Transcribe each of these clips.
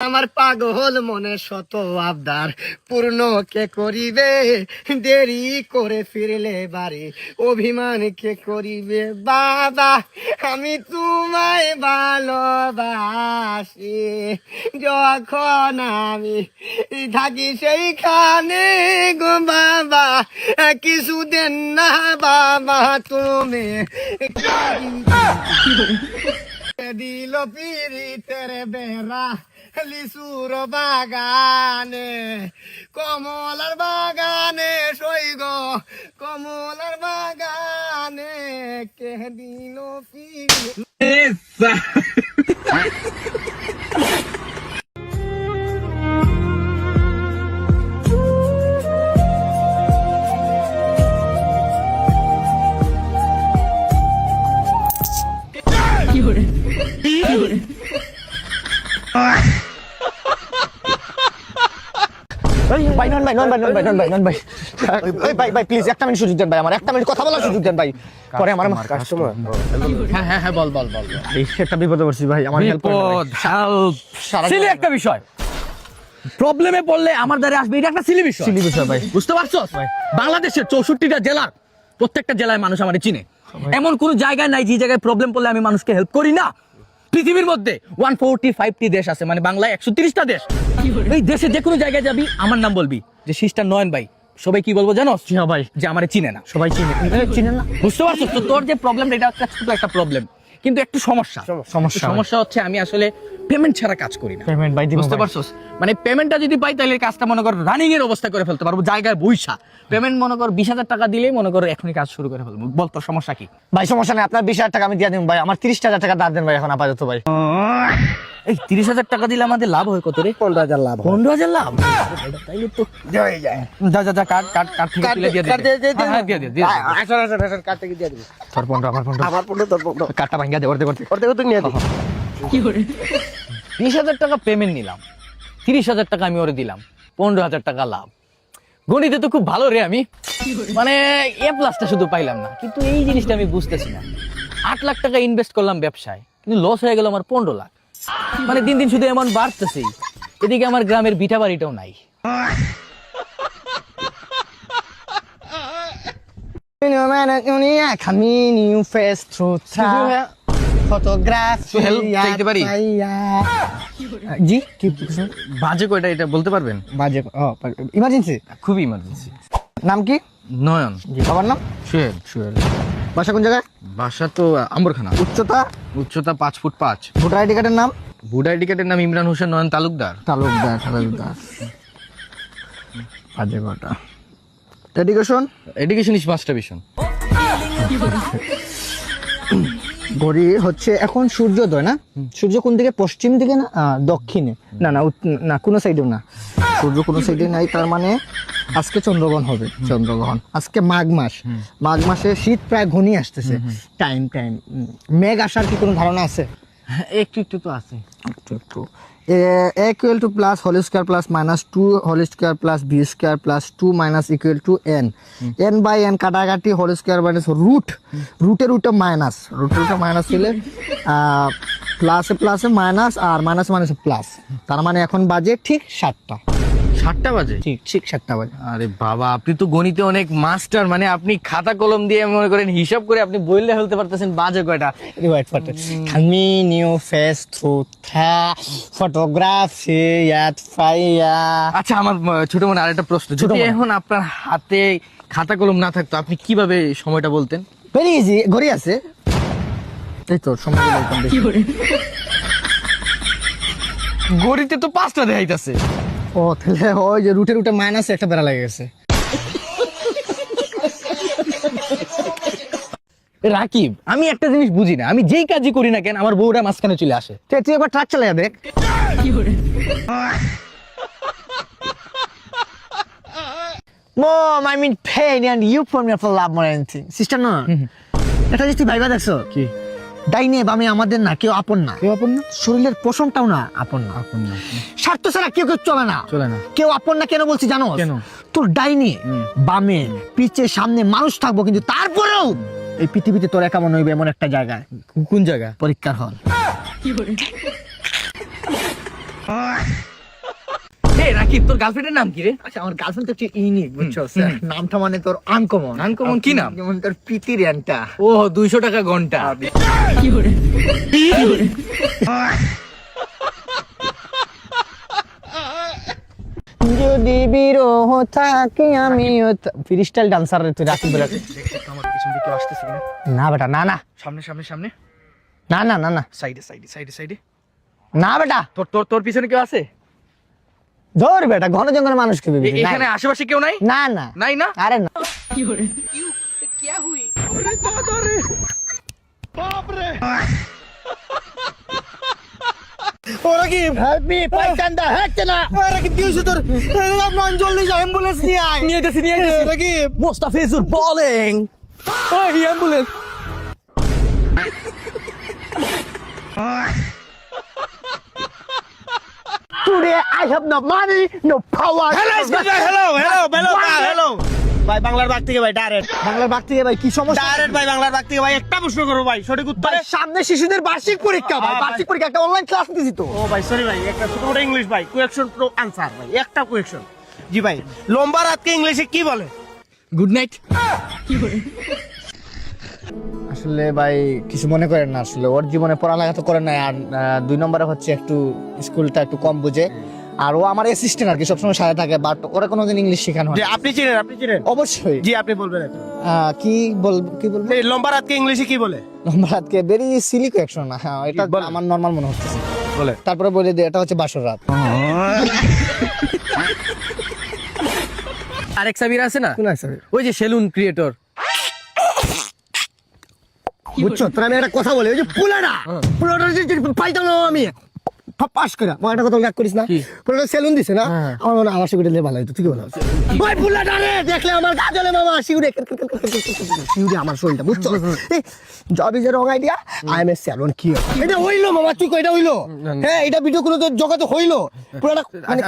আমার পাগল মনে শত আবদার পূর্ণ কে করিবে, দেরি করে ফিরলে বাড়ি অভিমান কে করিবে। বাবা আমি তোমায় ভালোবাসি, যখন আমি থাকি সেইখানে গো বাবা কিছু দেন না বাবা তুমি দিল পিরিতের বেড়া লিচুর বাগানে, কমলার বাগানে সৈগ কমলার বাগানে কে দিল পিরি। ভাই নন ভাই প্লিজ একটা মিনিট সুযোগ দেন ভাই, আমার একটা মিনিট কথা বলার সুযোগ দেন ভাই। পরে আমার কাস্টমার। হ্যাঁ বল একটা বিপদে পড়ছি ভাই, আমার হেল্প করুন। সিলি একটা বিষয়, প্রবলেমে পড়লে আমার দ্বারা আসবে, এটা একটা সিলি বিষয় ভাই। বুঝতে পারছো? বাংলাদেশের 64টা জেলার প্রত্যেকটা জেলায় মানুষ আমার চিনে, এমন কোন জায়গায় নাই যে জায়গায় প্রবলেম পড়লে আমি মানুষকে হেল্প করি না। পৃথিবীর মধ্যে 145টি দেশ আছে, মানে বাংলায় 130টা দেশ। এই দেশে যে কোনো জায়গায় যাবি আমার নাম বলবি যে সিস্টার নয়ন ভাই, সবাই কি বলবো জানো? ভাই যে আমারে চিনে না, সবাই চিনে না। বুঝতে পারছো তো? তোর যে প্রবলেম, এটা একটা ছোট একটা প্রবলেম, কিন্তু একটু সমস্যা হচ্ছে আমি আসলে পেমেন্ট ছাড়া কাজ করি না। পেমেন্ট ভাই দিব, বুঝতে পারছো? মানে পেমেন্টটা যদি পাই তাহলে কাজটা মনে কর রানিং এর অবস্থা করে ফেলতে পারবো, জায়গায় বইসা। পেমেন্ট মনে কর 20,000 টাকা দিলেই মনে করো এখনই কাজ শুরু করে ফেলবো। বল তোর সমস্যা কি? ভাই সমস্যা নেই, আপনার 20,000 টাকা আমি দিয়ে দিন ভাই, আমার 30,000 টাকা দাঁড় দেন ভাই এখন আপাতত ভাই। এই 30,000 টাকা দিলে আমাদের লাভ হয় কত রে? 15,000 লাভ। 15,000 লাভ? তাইলে তো হয়ে যায়। যা কার্ড থেকে তুলে দিয়ে দে। হ্যাঁ দিয়ে দে। আসুন কার্ড থেকে দিয়ে দিবি। তোর 15 আমার 15 আমার 15 তোর 15 কার্ডটা ভাঙিয়া দে, ওর তুই নিয়ে দে। 20,000 টাকা পেমেন্ট নিলাম, 30,000 টাকা আমি ওরে দিলাম, 15,000 টাকা লাভ। গণিতে তো খুব ভালো রে আমি, মানে এ প্লাসটা শুধু পাইলাম না, কিন্তু এই জিনিসটা আমি বুঝতেছি না। 8 লাখ টাকা ইনভেস্ট করলাম ব্যবসায়, কিন্তু লস হয়ে গেল আমার 15 লাখ। মানে দিন দিন শুধু এমন বাড়তেছে, এদিকে আমার গ্রামের ভিটা বাড়িটাও নাই। চাইতে পারি? জি বাজে কয়টা এটা বলতে পারবেন? বাজে ইমার্জেন্সি, খুবই ইমার্জেন্সি। নাম কি? নয়ন। বাবার নাম? সোহেল। বাসা কোন জায়গায়? বাসা তো আম্বরখানা। উচ্চতা 5 ফুট 5। ভোটার আইডি কার্ডের নাম? ভোট আইডি কার্ডের নাম ইমরান হোসেন নয়ন তালুকদার। বাজে কটা। Education first division. ঘড়ি হচ্ছে এখন সূর্যোদয় না? সূর্য কোন দিকে? পশ্চিম দিকে না দক্ষিণে? না কোনো সাইডেও না, সূর্য কোনো সাইডে নাই, তার মানে আজকে চন্দ্রগ্রহণ হবে। আজকে মাঘ মাসে শীত প্রায় ঘনিয়ে আসতেছে। টাইম মেঘ আসার কি কোনো ধারণা আছে? একটু তো আছে। একটু a equal to plus whole square plus minus 2 whole square plus b square plus 2 minus equal to n by n কাটাকাটি whole square minus রুটের মাইনাস হলে প্লাসে মাইনাস আর মাইনাসে প্লাস, তার মানে এখন বাজে ঠিক 7টা বাজে। ঠিক 7টা বাজে। আরে বাবা, আপনি তো গণিতে অনেক মাস্টার, মানে আপনি খাতা কলম দিয়ে মনে করেন হিসাব করে আপনি বললে ফেলতে পারতেছেন বাজে কয়টা। আচ্ছা, আমার ছোট মনে আরেকটা প্রশ্ন, যদি এখন আপনার হাতে খাতা কলম না থাকতো আপনি কিভাবে সময়টা বলতেন? ভেরি ইজি, ঘড়ি আছে, এই তো সময় ঘড়িতে তো 5টা দেখাইতেছে। ও তাহলে ওই যে রুটে মাইনাসে একটা বেড়া লেগে গেছে। রাকিব, আমি একটা জিনিস বুঝি না, আমি যেই কাজই করি না কেন আমার বউরা মাঝখানে চলে আসে। তুই একবার ট্রাক চালাই দেখ। Mom, I'm in pain and you put me for love more than anything. Sister, no. এটা যে তুই ভাইবা দেখছো কি? ডাইনে বামে আমাদের না, কেউ আপন না। শরীরের পোষণটাও না আপন না। স্বার্থ ছাড়া কেউ চলে না। কেউ আপন না কেন বলছি জানো? তোর ডাইনে বামে পিছে সামনে মানুষ থাকবো, কিন্তু তারপরেও এই পৃথিবীতে তোর একা মনে হইবে এমন একটা জায়গায়। কোন জায়গা? পরীক্ষার হল। এই রাকিব, তোর গার্লফ্রেন্ডের নাম কি রে? আচ্ছা আমার গার্লফ্রেন্ড তো একটু ইউনিক বুঝছো নামটা মানে তোর আনকমন। আনকমন কি নাম? যেমন তোর প্রীতি রেন্টা। ও 200 টাকা ঘন্টা। যদি বিরহ থাকি আমিও ফ্রিস্টাইল ডান্সার তুই রাকিব বলে। আমার পিছন দিকে আসতেছে কিনা? না বেটা না না সামনে সামনে সামনে, না না না না সাইডে সাইডে সাইডে সাইডে। না বেটা, তোর তোর তোর পিছনে কেউ আছে? ধর বেটা, ঘন জঙ্গলের মানুষ কে ভেবেছিস? এখানে আশেপাশে কেউ নাই? না না নাই না? আরে না। ওরা কি হেল্প মি পাইকান্দা হচ্ছে না? ওরা কি দিয়েছে তোর? মান জলদি যা, অ্যাম্বুলেন্স নিয়ে আয়। নিয়ে গেছি নিয়ে গেছি। ওরা কি মোস্তাফিজুর বোলিং। ওই ambulance. Today I have no money, no power. Hello hello hello hello hello ভাই, বাংলার বাগ থেকে ভাই ডাইরেক্ট। বাংলার বাগ থেকে ভাই কি সমস্যা? ডাইরেক্ট ভাই, বাংলার বাগ থেকে ভাই একটা প্রশ্ন করো ভাই, সঠিক উত্তর। ভাই সামনে শিশুদের বার্ষিক পরীক্ষা ভাই, হ্যাঁ, বার্ষিক পরীক্ষা একটা অনলাইন ক্লাস দিছি তো। ও ভাই সরি ভাই, একটা ছোট মোটো ইংলিশ ভাই, কোয়েকশন প্রো আনসার ভাই, একটা কোয়েকশন। জি ভাই, লম্বা রাতকে ইংলিশে কি বলে? Good night. আসলে ভাই কিছু মনে করেন না, আসলে ওর জীবনে পড়ালেখা তো করে নাই, আর 2 নম্বরে হচ্ছে একটু স্কুলটা একটু কম বুঝে, আর ও আমার অ্যাসিস্ট্যান্ট আর কি, সবসময় সাথে থাকে, বাট ওরা কোনোদিন ইংলিশ শেখানো হয় জি না। আপনি চিনেন, আপনি চিনেন? অবশ্যই। জি আপনি বলবেন এখন। কি বলবো? এই লম্বা রাতকে ইংলিশে কি বলে? নম্বর আজকে ভেরি সিলি কোয়েকশন না, হ্যাঁ এটা বলেন। আমার নরমাল মনে হচ্ছে। বলে তারপরে বলে দিই এটা হচ্ছে বাসর রাত। আরেক সাবির আছে না, কোন আছে? ওই যে সেলুন ক্রিয়েটর। বুঝছো তোর, আমি একটা কথা বলি, ওই যে পুলাটা পাইতাম না আমি পাস করে, একটা কথা রাগ করিস না। কি? পুলাটা সেলুন দিছে না, আমার মনে হয় আমার সিকিউরিটি দিলে ভালো হতো। তুই কি বলো? ওই পুলাটা রে দেখলে আমার গা জ্বলে মামা, সিকিউরিটি আমার শরীরটা বুঝছো। Job is a wrong idea, I am a saloon কি এটা হইলো মামা, তুই কইটা হইলো? হ্যাঁ এটা ভিডিও কোনো তো জগতে হইলো পুলাটা মানে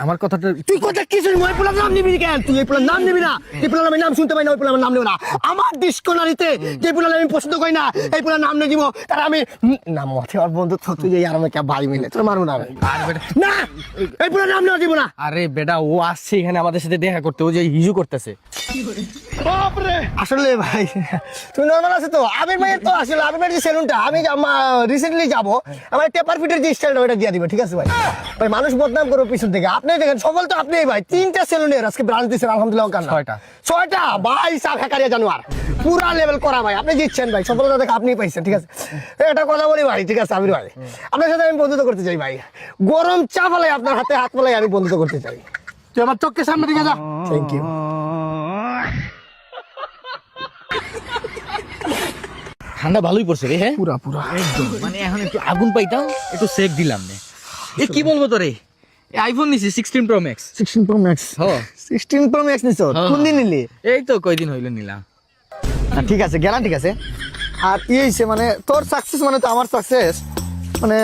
আমার কথাটা তুই কথা কিছু ওই পোলার নাম নিবি কেন? তুই এই পোলার নাম নিবি না, এই পোলার আমি নাম শুনতে পাই না, ওই পোলার নাম নেব না। আমার ডিসকোনারিতে যে পোলার আমি পছন্দ করি না, এই পোলার নাম নিয়ে দিব, তার আমি নাম মতে আর বন্ধু তো তুই আর আমি কে ভাই মিলে তোর মারবো না না, এই পোলার নাম নেওয়া দিব না। আরে বেটা, ও আসছে এখানে আমাদের সাথে দেখা করতে, ও যে হিজু করতেছে। আসলে ভাই তুমি নরমাল আছে তো, আবির ভাইয়ের তো আসলে আবির ভাইয়ের যে সেলুনটা আমি রিসেন্টলি যাবো, আমার টেপার ফিটের যে স্টাইলটা ওটা দিয়ে দিবে, ঠিক আছে ভাই? ভাই মানুষ বদনাম করো পিছন থেকে, আপনি দেখেন সফল তো আপনি ভাই, 3টা সেলুনের আজকে ব্রাঞ্চ দিচ্ছেন আলহামদুলিল্লাহ। 6টা ভাই, সাফ হ্যাকারিয়া জানোয়ার পুরা লেভেল করা ভাই, আপনি জিতছেন ভাই, সফলতা দেখে আপনি পাইছেন, ঠিক আছে? এটা কথা বলি ভাই, ঠিক আছে আবির ভাই, আপনার সাথে আমি বন্ধুত্ব করতে চাই ভাই, গরম চা ফেলাই আপনার হাতে হাত ফেলাই আমি বন্ধুত্ব করতে চাই। তুই আমার চোখের সামনে দিকে যা। Thank you. ঠান্ডা ভালোই পড়ছে রে। হ্যাঁ পুরা পুরা একদম, মানে এখন একটু আগুন পাইতাম, একটু সেক দিলাম নে। এ কি বলবো তোরে, আইফোন নিছি 16 প্রো ম্যাক্স। 16 pro max. হ্যাঁ 16 প্রো ম্যাক্স নিছো? কোন দিন নিলি? এই তো কয়দিন হইলো নিলাম। ঠিক আছে গেলাম, ঠিক আছে। আর কি হয়েছে মানে তোর সাকসেস মানে তো আমার সাকসেস, মানে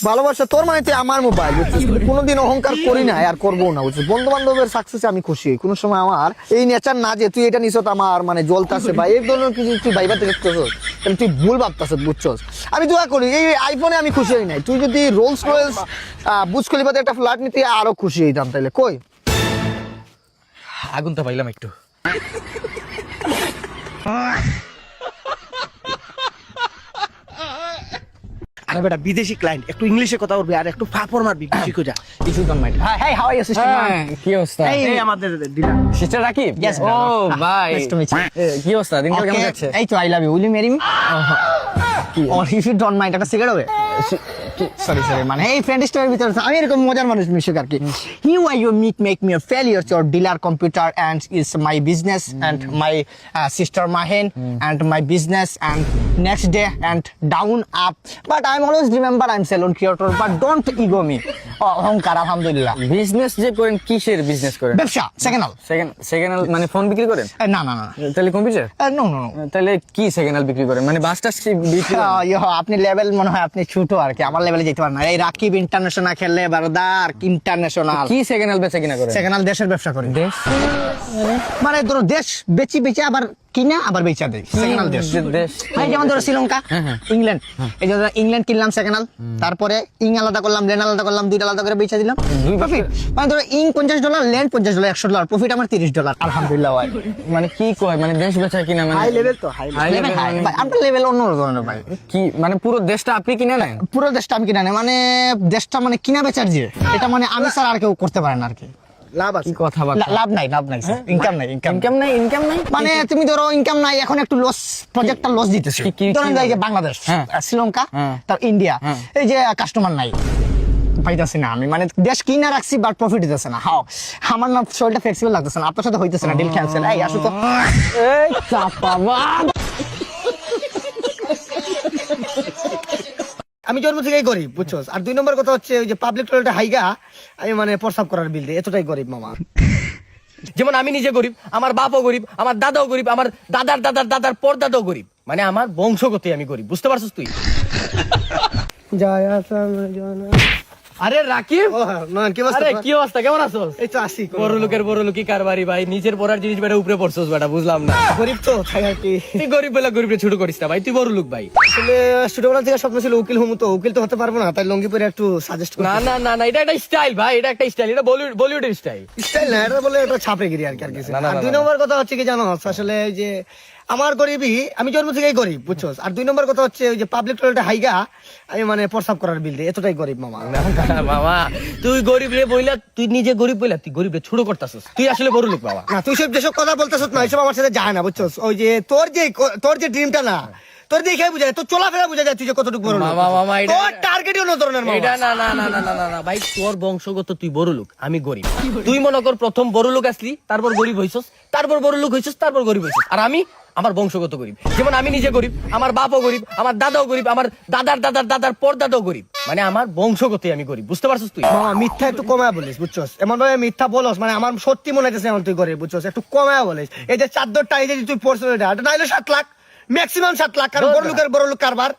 ভালোবাসা তোর মানে তুই আমার মোবাইল, বুঝছিস? কোনোদিন অহংকার করি না আর করবো না, বুঝছিস? বন্ধু বান্ধবের সাকসেসে আমি খুশি, কোনো সময় আমার এই নেচার না যে তুই এটা নিছ আমার মানে জ্বলতাছে বা এই ধরনের কিছু তুই ভাইবাতে দেখতেছস, তাহলে তুই ভুল ভাবতাছিস, বুঝছস? আমি দোয়া করি এই আইফোনে আমি খুশি হই নাই, তুই যদি রোলস রয়েলস বুজ খলিফাতে একটা ফ্ল্যাট নিতে আরো খুশি হইতাম, তাইলে কই আগুন তো পাইলাম একটু। আরে বেটা বিদেশি ক্লায়েন্ট, একটু ইংলিশে কথা বলবি আর একটু ফাপর মারবি, বেশি করে যা। কিছু don't mind. Hey how are you sister? কি অবস্থা? এই আমাদের ডিলার। সিস্টার রাকিব? Yes, ও ভাই, Nice to meet you. কি অবস্থা, দিনকাল কেমন যাচ্ছে? এই তো I love you, will you marry me? Or if you don't mind একটা সিগারেট হবে? সরি মানে এই ফ্রেন্ড স্টোরের ভিতরে আমি এরকম মজার মানুষ মিশুক আর কি। He why you make me a failure to dealer computer and is my business and my sister Mahen and my business and next day and down up, but I am always remember I am salon creator, but don't ego me. অহংকার আলহামদুলিল্লাহ। Business যে করেন, কিসের business করেন? ব্যবসা second second মানে phone বিক্রি করেন? না না না তাহলে কম্পিউটার? নো নো তাহলে কি সেকেন্ড হ্যান্ড বিক্রি করেন, মানে বাস টাস বিক্রি করেন? আপনি লেভেল মনে হয় আপনি ছোট আর কি, আমার লেভেলে যেতে পারেন না। এই রাকিব ইন্টারন্যাশনাল খেললে বারদার ইন্টারন্যাশনাল। কি সেকেন্ড হ্যান্ড বেচা কিনা করেন? সেকেন্ড হ্যান্ড দেশের ব্যবসা করি। দেশ মানে ধরো দেশ বেচি আবার কিনা আবার বেচা দেয় সেকেন্ড হ্যান্ড দেশ দেশ এই যেমন ধরো শ্রীলঙ্কা, ইংল্যান্ড, এই যে ধরো ইংল্যান্ড কিনলাম সেকেন্ড হ্যান্ড, তারপরে ইং আলাদা করলাম, ল্যান্ড আলাদা করলাম, দুইটা আলাদা করে বেচা দিলাম, প্রফিট। মানে ধরো ইং $50, ল্যান্ড $50, $100, প্রফিট আমার $30, আলহামদুলিল্লাহ ভাই। মানে কি কয়, মানে দেশ বেচা কিনা, মানে হাই লেভেল তো high high level level high মানে ভাই, আপনার লেভেল অন্য ধরনের ভাই। কি, মানে পুরো দেশটা আপনি কিনে নেন? পুরো দেশটা আমি কিনা নেই, মানে দেশটা মানে কিনা বেচার যে এটা মানে আমি স্যার আর কেউ করতে পারে না আর কি। লাভ কি আছে। কথা লাভ নাই ইনকাম নাই ইনকাম নাই মানে তুমি ধরো ইনকাম নাই, এখন একটু লস, প্রজেক্টটা লস দিতেছে। কি ধরেন যাই যে বাংলাদেশ, হ্যাঁ। শ্রীলঙ্কা, হ্যাঁ। তার ইন্ডিয়া, হ্যাঁ। এই যে কাস্টমার নাই, পাইতেছি না আমি, মানে দেশ কিনা রাখছি বাট প্রফিট দিতেছে না। হাও আমার না শরীরটা ফ্লেক্সিবল লাগতেছে না, আপনার সাথে হইতেছে না, ডিল ক্যান্সেল। এই আসো তো, এই চাপাবাজ। আমি জন্ম থেকেই গরিব বুঝছো। আর 2 নম্বর কথা হচ্ছে ওই যে পাবলিক টয়লেটে হাইগা আমি মানে প্রস্রাব করার বিল দিই, এতটাই গরিব মামা। যেমন আমি নিজে গরিব, আমার বাপও গরিব, আমার দাদাও গরিব, আমার দাদার দাদার দাদার পরদাদাও গরিব, মানে আমার বংশগত আমি গরিব, বুঝতে পারছিস তুই? জয় আসাম জনা। আরে রাকিব, ও হ্যাঁ, নয়ন কি অবস্থা আরে তোমার? কি অবস্থা, কেমন আছোস? এই তো আসি। বড় লোকের বড় লোকই কারবারি ভাই, নিজের পড়ার জিনিস বেটা উপরে পড়ছস বেটা, বুঝলাম না। গরিব তো তাই আর কি। তুই গরিব বলে গরিবরে ছোট করিস না ভাই, তুই বড় লোক ভাই। আসলে ছোটবেলা থেকে স্বপ্ন ছিল উকিল হমু, তো উকিল তো হতে পারবো না, তাই লঙ্গি পরে একটু সাজেস্ট করি। না না না না, এটা একটা স্টাইল ভাই, এটা একটা স্টাইল, এটা বলিউডের স্টাইল। স্টাইল না, এটা বলে এটা ছাপড়েগিরি আর কি, আর কিছু না। না, না, আর না, 2 না। নম্বর কথা হচ্ছে কি জানো, আসলে এই যে আমার গরিবই, আমি জন্ম থেকেই গরিব বুঝছো। আর 2 নম্বর কথা হচ্ছে ওই যে পাবলিক টয়লেটে হাইগা আমি মানে প্রস্রাব করার বিল দিই, এতটাই গরিব মামা। বাবা তুই গরিব রে বইলা, তুই নিজে গরিব বইলা তুই গরিব রে ছোট করতাছস, তুই আসলে বড় লোক বাবা। না তুই সব যেসব কথা বলতেছ না, এইসব আমার সাথে যায় না বুঝছো। ওই যে তোর যে ড্রিমটা না, তোর দেখে বুঝা যায়, তোর চলাফেরা বুঝা যায় তুই যে কতটুকু বড় লোক। মামা, মামা, এটা- তোর টার্গেটই অন্য ধরনের মামা। এটা না না না না না না না ভাই, তোর বংশগত তুই বড় লোক, আমি গরিব। তুই মনে কর প্রথম বড় লোক আসলি, তারপর গরিব হইছস, তারপর বড় লোক হইছস, তারপর গরিব হইছস। আর আমি আমার বংশগত গরিব, যেমন আমি নিজে গরিব, আমার বাপও গরিব, আমার দাদাও গরিব, আমার দাদার দাদার দাদার পরদাদাও গরিব, মানে আমার বংশগত আমি গরিব, বুঝতে পারছিস তুই? মামা মিথ্যা একটু কমায় বলিস বুঝছস, এমন ভাবে মিথ্যা বলস মানে আমার সত্যি মনে হইতেছে এমন তুই গরিব বুঝছস, একটু কমায় বলিস। এই যে চাদরটা এই যে তুই পড়ছিস এটা নাইলে 7 লাখ, ম্যাক্সিমাম 7 লাখ, কারণ বড় লোক কারবার।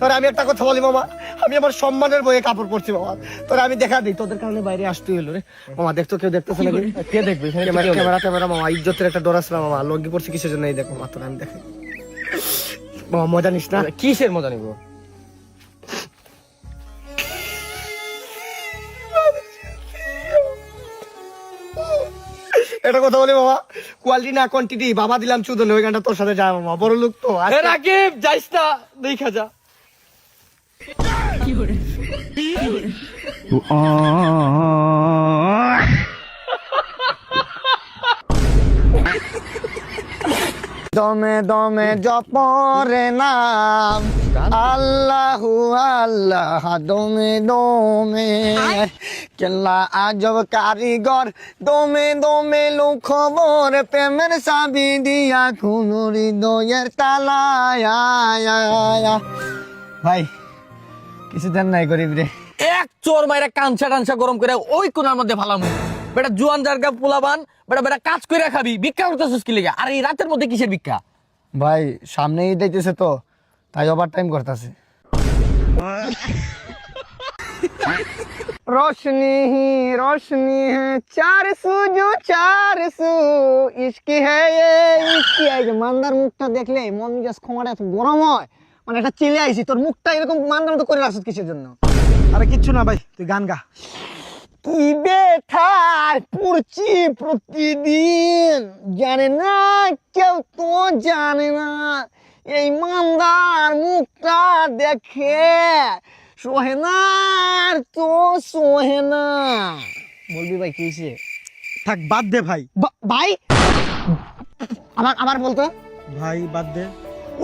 তোর আমি একটা কথা বলি মামা, আমি আমার সম্মানের বইয়ে কাপড় পরছি মামা, তোর আমি দেখা দিই, তোদের কারণে বাইরে আসতে হইলো রে মামা। দেখতো কেউ দেখতেছে নাকি? কে দেখবে? ক্যামেরা মামা, ইজ্জতের একটা ডর আছে না মামা, লঙ্গি পড়ছি কিসের জন্য এই দেখো মাত্র আমি দেখাই মামা, মজা নিস না। কিসের মজা নিব? এটা কথা বলি মামা, কোয়ালিটি না কোয়ান্টিটি, বাবা দিলাম চুদন, ওই গানটা তোর সাথে যায় মামা, বড় লোক তো এ রাকিব যাইস না, দেখা যা। দমে দমে জপরে নাম আল্লাহু আল্লাহ, দমে দমে কেল্লা আজব কারিগর, দমে দমে লোক খবর, প্রেমের চাবি দিয়া খুলু হৃদয়ের তালায়। ভাই কিছু দেন নাই গরিব রে। এক চোর মাইরা কাঞ্চা টাঞ্চা গরম করে ওই কোনার মধ্যে ফালাম। বেটা জুয়ান জারগা পোলাবান, বেটা বেটা কাজ করে খাবি, ভিক্ষা করতেছিস কি লিগা? আর এই রাতের মধ্যে কিসের ভিক্ষা? ভাই সামনে ঈদ আইতেছে তো, তাই ওভার টাইম করতেছে। रोशनी ही रोशनी है 400 जो 400 ইশকি है ये ইশকি। এই যে মান্দার মুখটা দেখলে মন জাস্ট ক্ষমাটা এত গরম হয়, মানে একটা চিলে আইছি, তোর মুখটা এরকম মান্দার মতো করে রাখছিস কিসের জন্য? আরে কিচ্ছু না ভাই, তুই গান গা। কি বেঠার পড়ছি প্রতিদিন, জানে না কেউ তো জানে না, এই মান্দার মুখটা দেখে সোহে না আর তো সোহে না। বলবি ভাই কি হয়েছে? থাক বাদ দে ভাই। ভাই আমার বলতো ভাই বাদ দে।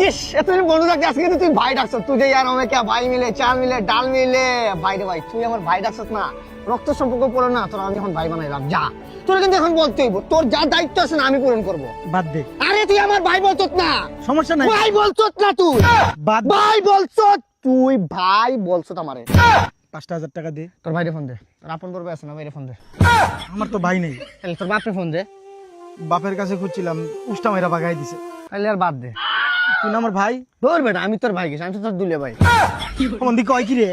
ইস এতদিন বন্ধু থাকতে আজকে কিন্তু তুই ভাই ডাকছ, তুই যে আর আমাকে ভাই মিলে চাল মিলে ডাল মিলে ভাই রে ভাই, তুই আমার ভাই ডাকছ না, রক্ত সম্পর্ক পড়ো না, তোর আমি এখন ভাই বানাইলাম। যা তোর কিন্তু এখন বলতে হইব, তোর যা দায়িত্ব আছে না আমি পূরণ করবো। বাদ দে। আরে তুই আমার ভাই বলছত না, সমস্যা নাই। ভাই বলছত না, তুই বাদ দে। ভাই বলছত, তুই ভাই বলছত আমারে। 5000 টাকা দে। তোর ভাইরে ফোন দে, তোর আপন বড় ভাই আছে না, ভাইরে ফোন দে। আমার তো ভাই নেই, তাহলে তোর বাপরে ফোন দে। বাপের কাছে খুঁজছিলাম, উষ্টা মাইরা বাগাই দিছে। তাহলে আর বাদ দে, তুই না আমার ভাই। ধর বেটা, আমি তোর ভাই গেছি, আমি তো তোর দুলে ভাই। আমার দিকে কয় কি রে?